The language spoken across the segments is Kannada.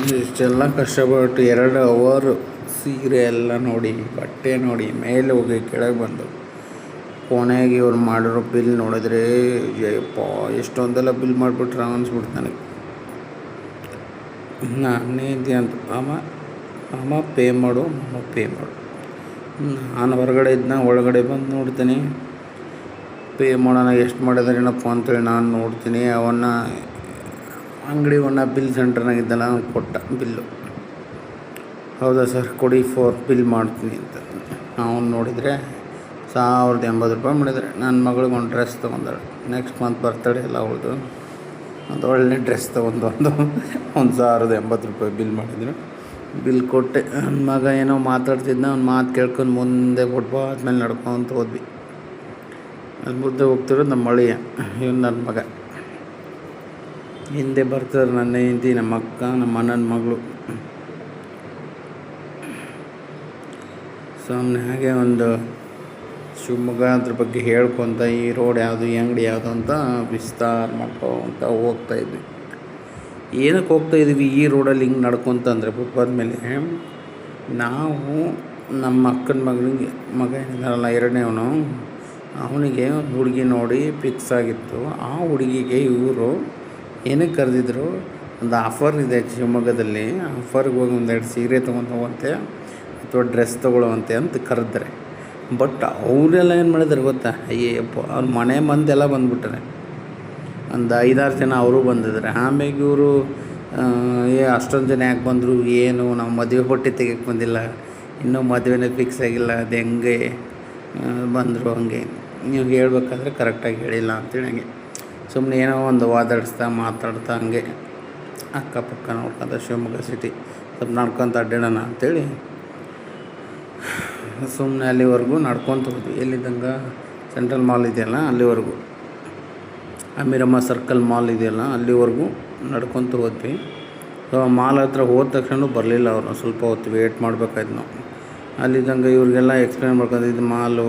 ಇಷ್ಟೆಲ್ಲ ಕಷ್ಟಪಟ್ಟು 2 ಅವರ್ ಸೀರೆ ಎಲ್ಲ ನೋಡಿ, ಬಟ್ಟೆ ನೋಡಿ, ಮೇಲೆ ಹೋಗಿ ಕೆಳಗೆ ಬಂದು ಕೊನೆಗೆ ಇವ್ರು ಮಾಡಿರೋ ಬಿಲ್ ನೋಡಿದ್ರೆ ಯಪ್ಪ ಎಷ್ಟೊಂದೆಲ್ಲ ಬಿಲ್ ಮಾಡಿಬಿಟ್ರೆ ಅನಿಸ್ಬಿಡ್ತು ನನಗೆ. ನಾನೇ ಅಂತ ಅಮ್ಮ ಪೇ ಮಾಡು, ಪೇ ಮಾಡು. ನಾನು ಹೊರಗಡೆ ಇದ್ದನ್ನ ಒಳಗಡೆ ಬಂದು ನೋಡ್ತೀನಿ, ಪೇ ಮಾಡೋಣ ಎಷ್ಟು ಮಾಡಿದಾರೇನಪ್ಪ ಅಂತೇಳಿ ನಾನು ನೋಡ್ತೀನಿ. ಅಂಗಡಿವನ್ನ ಬಿಲ್ ಸೆಂಟರ್ನಾಗಿದ್ದಲ್ಲ ಅವ್ನು ಕೊಟ್ಟ ಬಿಲ್ಲು. ಹೌದಾ ಸರ್ ಕೊಡಿ ಬಿಲ್ ಮಾಡ್ತೀನಿ ಅಂತ. ಅವನು ನೋಡಿದರೆ 1080 ರೂಪಾಯಿ ಮಾಡಿದರೆ. ನನ್ನ ಮಗಳಿಗೆ ಒಂದು ಡ್ರೆಸ್ ತೊಗೊಂಡಾಳೆ, ನೆಕ್ಸ್ಟ್ ಮಂತ್ ಬರ್ತಡೇ ಎಲ್ಲ ಅವಳದು. ಒಂದು ಒಳ್ಳೆ ಡ್ರೆಸ್ ತೊಗೊಂಡು 1080 ರೂಪಾಯಿ ಬಿಲ್ ಮಾಡಿದ್ರು. ಬಿಲ್ ಕೊಟ್ಟೆ. ನನ್ನ ಮಗ ಏನೋ ಮಾತಾಡ್ತಿದ್ದ, ಅವ್ನು ಮಾತು ಕೇಳ್ಕೊಂಡು ಮುಂದೆ ಫುಟ್ಪಾತ್ ಮೇಲೆ ನಡ್ಕೊತ ಹೋದ್ವಿ. ಅಲ್ಲಿ ಮುಂದೆ ಹೋಗ್ತಿರೋದು ನಮ್ಮ ಅಳಿಯ, ಇವನು ನನ್ನ ಮಗ. ಹಿಂದೆ ಬರ್ತಾರೆ ನನ್ನ ಹೆಂಡತಿ, ನಮ್ಮ ಅಕ್ಕ, ನಮ್ಮ ಅಣ್ಣನ ಮಗಳು. ಸುಮ್ಮನೆ ಹಾಗೆ ಒಂದು ಶಿವಮೊಗ್ಗ ಅದ್ರ ಬಗ್ಗೆ ಹೇಳ್ಕೊತ ಈ ರೋಡ್ ಯಾವುದು, ಈ ಅಂಗಡಿ ಯಾವುದು ಅಂತ ವಿಸ್ತಾರ ಮಾಡ್ಕೊತ ಹೋಗ್ತಾಯಿದ್ವಿ. ಏನಕ್ಕೆ ಹೋಗ್ತಾಯಿದ್ವಿ ಈ ರೋಡಲ್ಲಿ ಹಿಂಗೆ ನಡ್ಕೊತಂದರೆ ಫುಟ್ಪಾತ್ ಮೇಲೆ, ನಾವು ನಮ್ಮ ಅಕ್ಕನ ಮಗ ಏನಿದ್ದಾರಲ್ಲ 2ನೇವನು, ಅವನಿಗೆ ಒಂದು ಹುಡುಗಿ ನೋಡಿ ಫಿಕ್ಸ್ ಆಗಿತ್ತು. ಆ ಹುಡುಗಿಗೆ ಇವರು ಏನಕ್ಕೆ ಕರೆದಿದ್ರು, ಒಂದು ಆಫರ್ ಇದೆ ಶಿವಮೊಗ್ಗದಲ್ಲಿ, ಆಫರ್ಗೆ ಹೋಗಿ 2 ಸೀರೆ ತೊಗೊಂಡೋಗಂತೆ ಅಥವಾ ಡ್ರೆಸ್ ತೊಗೊಳ್ಳುವಂತೆ ಅಂತ ಕರೆದ್ರೆ. ಬಟ್ ಅವರೆಲ್ಲ ಏನು ಮಾಡಿದ್ದಾರೆ ಗೊತ್ತಾ, ಅಯ್ಯಪ್ಪ ಅವ್ರ ಮನೆ ಮಂದೆಲ್ಲ ಬಂದುಬಿಟ್ರೆ, ಒಂದು 5-6 ಜನ ಅವರು ಬಂದಿದ್ದಾರೆ. ಆಮೇಲೆ ಇವರು ಅಷ್ಟೊಂದು ಜನ ಯಾಕೆ ಬಂದರು ಏನು, ನಾವು ಮದುವೆ ಬಟ್ಟೆ ತೆಗಿಯೋಕ್ಕೆ ಬಂದಿಲ್ಲ, ಇನ್ನೂ ಮದುವೆನೇ ಫಿಕ್ಸ್ ಆಗಿಲ್ಲ, ಅದು ಹೆಂಗೆ ಬಂದರು ಹಂಗೆ ನೀವು ಹೇಳ್ಬೇಕಾದ್ರೆ ಕರೆಕ್ಟಾಗಿ ಹೇಳಿಲ್ಲ ಅಂತೇಳಿ ಹಂಗೆ ಸುಮ್ಮನೆ ಏನೋ ಒಂದು ಮಾತಾಡ್ತಾ ಹಂಗೆ ಅಕ್ಕಪಕ್ಕ ನೋಡ್ಕೊಂತ ಶಿವಮೊಗ್ಗ ಸಿಟಿ ಸ್ವಲ್ಪ ನಡ್ಕೊತ ಅಡ್ಡಾಡೋಣ ಅಂಥೇಳಿ ಸುಮ್ಮನೆ ಅಲ್ಲಿವರೆಗೂ ನಡ್ಕೊತ ಹೋದ್ವಿ. ಎಲ್ಲಿದ್ದಂಗೆ ಸೆಂಟ್ರಲ್ ಮಾಲ್ ಇದೆಯಲ್ಲ ಅಲ್ಲಿವರೆಗೂ, ಅಮೀರಮ್ಮ ಸರ್ಕಲ್ ಮಾಲ್ ಇದೆಯಲ್ಲ ಅಲ್ಲಿವರೆಗೂ ನಡ್ಕೊತ ಹೋದ್ವಿ. ಸೊ ಮಾಲ್ ಹತ್ರ ಹೋದ ತಕ್ಷಣ ಬರಲಿಲ್ಲ ಅವರು, ಸ್ವಲ್ಪ ಹೊತ್ತು ವೇಟ್ ಮಾಡಬೇಕಾಯ್ತು ನಾವು. ಅಲ್ಲಿದ್ದಂಗೆ ಇವ್ರಿಗೆಲ್ಲ ಎಕ್ಸ್ಪ್ಲೇನ್ ಮಾಡ್ಕೊಂಡು ಇದು ಮಾಲು,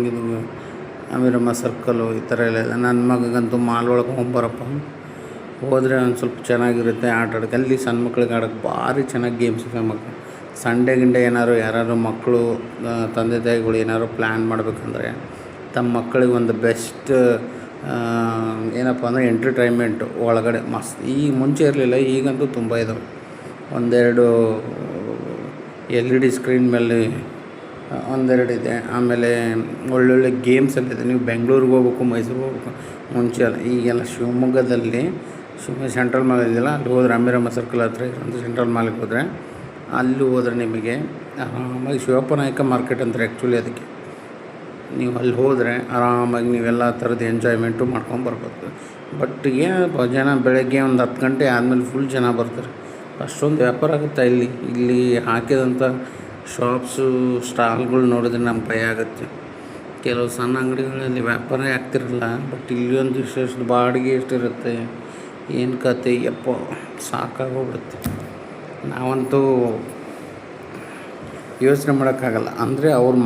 ಇದು ಅಮೀರಮ್ಮ ಸರ್ಕಲ್ಲು ಈ ಥರ ಎಲ್ಲ ಇದೆ. ನನ್ನ ಮಗಂತೂ ಮಾಲ್ ಒಳಗೆ ಹೋಗ್ಬರಪ್ಪ, ಹೋದರೆ ಒಂದು ಸ್ವಲ್ಪ ಚೆನ್ನಾಗಿರುತ್ತೆ ಆಟ ಆಡೋಕ್ಕೆ. ಅಲ್ಲಿ ಸಣ್ಣ ಮಕ್ಳಿಗೆ ಆಡೋಕ್ಕೆ ಭಾರಿ ಚೆನ್ನಾಗಿ ಗೇಮ್ಸ್ ಇದೆ. ಮಕ್ಕಳು ಸಂಡೇ ಯಾರು ಮಕ್ಕಳು ತಂದೆ ತಾಯಿಗಳು ಏನಾದ್ರು ಪ್ಲ್ಯಾನ್ ಮಾಡಬೇಕಂದ್ರೆ ತಮ್ಮ ಮಕ್ಕಳಿಗೆ ಒಂದು ಬೆಸ್ಟ್ ಏನಪ್ಪ ಅಂದರೆ ಎಂಟರ್ಟೈನ್ಮೆಂಟು ಒಳಗಡೆ ಮಸ್ತ್. ಈಗ ಮುಂಚೆ ಇರಲಿಲ್ಲ, ಈಗಂತೂ ತುಂಬ ಇದಾವೆ. 1-2 LED ಸ್ಕ್ರೀನ್ ಮೇಲೆ 1-2 ಇದೆ. ಆಮೇಲೆ ಒಳ್ಳೊಳ್ಳೆ ಗೇಮ್ಸ್ ಎಲ್ಲ ಇದೆ. ನೀವು ಬೆಂಗಳೂರಿಗೆ ಹೋಗ್ಬೇಕು, ಮೈಸೂರಿಗೆ ಹೋಗ್ಬೇಕು ಮುಂಚೆ ಅಲ್ಲ, ಈಗೆಲ್ಲ ಶಿವಮೊಗ್ಗದಲ್ಲಿ ಸೆಂಟ್ರಲ್ ಮಾಲ್ ಇದೆಯಲ್ಲ ಅಲ್ಲಿ ಹೋದರೆ, ಅಮೀರಮ್ಮ ಸರ್ಕಲ್ ಹತ್ರ ಇರೋಂಥ ಸೆಂಟ್ರಲ್ ಮಾಲಿಗೆ ಹೋದರೆ, ಅಲ್ಲಿ ಹೋದರೆ ನಿಮಗೆ ಆರಾಮಾಗಿ ಶಿವಪ್ಪ ನಾಯಕ ಮಾರ್ಕೆಟ್ ಅಂತಾರೆ ಆ್ಯಕ್ಚುಲಿ ಅದಕ್ಕೆ. ನೀವು ಅಲ್ಲಿ ಹೋದರೆ ಆರಾಮಾಗಿ ನೀವೆಲ್ಲ ಥರದ ಎಂಜಾಯ್ಮೆಂಟು ಮಾಡ್ಕೊಂಬರ್ಬೋದು. ಬಟ್ ಏನಪ್ಪ ಜನ ಬೆಳಗ್ಗೆ ಒಂದು 10 ಗಂಟೆ ಆದಮೇಲೆ ಫುಲ್ ಜನ ಬರ್ತಾರೆ. ಅಷ್ಟೊಂದು ವ್ಯಾಪಾರ ಆಗುತ್ತೆ ಇಲ್ಲಿ ಹಾಕಿದಂಥ ಶಾಪ್ಸು ಸ್ಟಾಲ್ಗಳು ನೋಡಿದ್ರೆ ನಮ್ಗೆ ಭಯ ಆಗುತ್ತೆ. ಕೆಲವು ಸಣ್ಣ ಅಂಗಡಿಗಳಲ್ಲಿ ವ್ಯಾಪಾರ ಆಗ್ತಿರಲ್ಲ, ಬಟ್ ಇಲ್ಲಿ ಒಂದು ಇಷ್ಟು ಬಾಡಿಗೆ ಎಷ್ಟಿರುತ್ತೆ, ಏನು ಕತೆ ಯಪ್ಪ ಸಾಕಾಗೋಗ್ಬಿಡುತ್ತೆ. ನಾವಂತೂ ಯೋಚನೆ ಮಾಡೋಕ್ಕಾಗಲ್ಲ. ಅಂದರೆ ಅವ್ರು